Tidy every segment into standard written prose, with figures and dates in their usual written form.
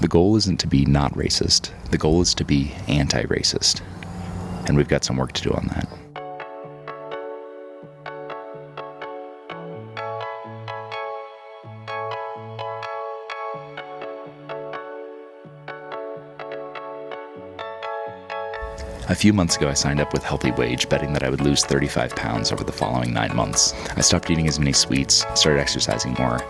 The goal isn't to be not racist. The goal is to be anti-racist. And we've got some work to do on that. A few months ago, I signed up with Healthy Wage, betting that I would lose 35 pounds over the following 9 months. I stopped eating as many sweets, started exercising more,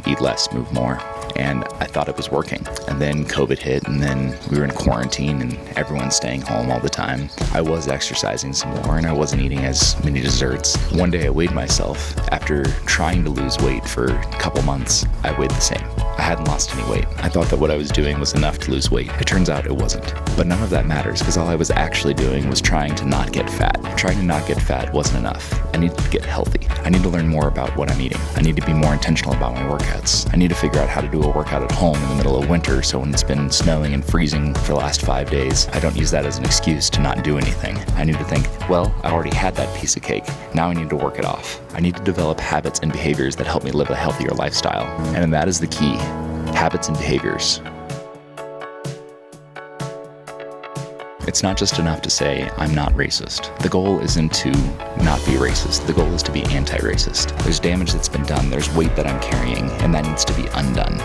eat less, move more, and I thought it was working. And then COVID hit, and then we were in quarantine, and everyone's staying home all the time. I was exercising some more, and I wasn't eating as many desserts. One day I weighed myself. After trying to lose weight for a couple months, I weighed the same. I hadn't lost any weight. I thought that what I was doing was enough to lose weight. It turns out it wasn't. But none of that matters, because all I was actually doing was trying to not get fat. Trying to not get fat wasn't enough. I needed to get healthy. I need to learn more about what I'm eating. I need to be more intentional about my workouts. I need to figure out how to do a workout at home in the middle of winter, so when it's been snowing and freezing for the last 5 days, I don't use that as an excuse to not do anything. I need to think, well, I already had that piece of cake. Now I need to work it off. I need to develop habits and behaviors that help me live a healthier lifestyle. And that is the key. Habits and behaviors. It's not just enough to say, I'm not racist. The goal isn't to not be racist. The goal is to be anti-racist. There's damage that's been done. There's weight that I'm carrying, and that needs to be undone.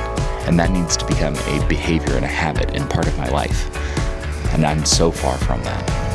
And that needs to become a behavior and a habit and part of my life. And I'm so far from that.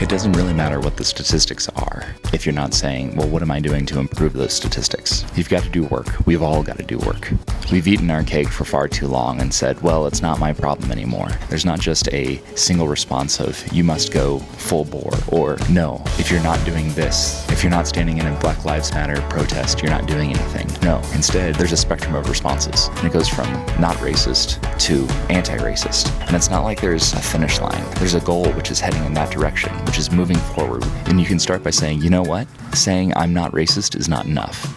It doesn't really matter what the statistics are if you're not saying, well, what am I doing to improve those statistics? You've got to do work. We've all got to do work. We've eaten our cake for far too long and said, well, it's not my problem anymore. There's not just a single response of, you must go full bore, or no, if you're not doing this, if you're not standing in a Black Lives Matter protest, you're not doing anything. No, instead, there's a spectrum of responses. And it goes from not racist to anti-racist. And it's not like there's a finish line. There's a goal which is heading in that direction, which is moving forward. And you can start by saying, you know what? Saying I'm not racist is not enough.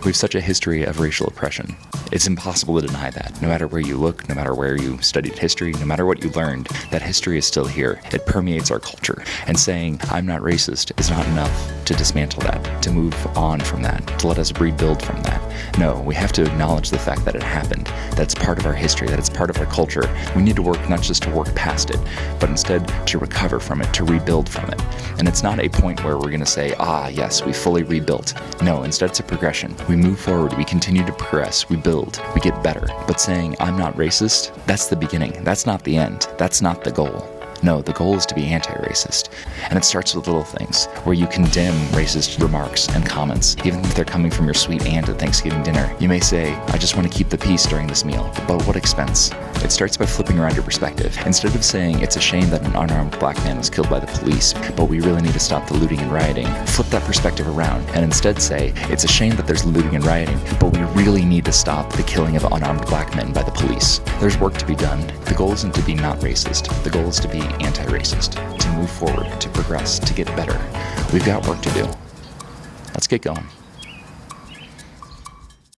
We have such a history of racial oppression. It's impossible to deny that. No matter where you look, no matter where you studied history, no matter what you learned, that history is still here. It permeates our culture. And saying, I'm not racist is not enough to dismantle that, to move on from that, to let us rebuild from that. No, we have to acknowledge the fact that it happened, that it's part of our history, that it's part of our culture. We need to work not just to work past it, but instead to recover from it, to rebuild from it. And it's not a point where we're going to say, yes, we fully rebuilt. No, instead it's a progression. We move forward, we continue to progress, we build, we get better. But saying, I'm not racist, that's the beginning. That's not the end. That's not the goal. No, the goal is to be anti-racist. And it starts with little things, where you condemn racist remarks and comments, even if they're coming from your sweet aunt at Thanksgiving dinner. You may say, I just want to keep the peace during this meal, but at what expense? It starts by flipping around your perspective. Instead of saying, it's a shame that an unarmed black man was killed by the police, but we really need to stop the looting and rioting, flip that perspective around and instead say, it's a shame that there's looting and rioting, but we really need to stop the killing of unarmed black men by the police. There's work to be done. The goal isn't to be not racist. The goal is to be anti-racist, to move forward, to progress, to get better. We've got work to do. Let's get going.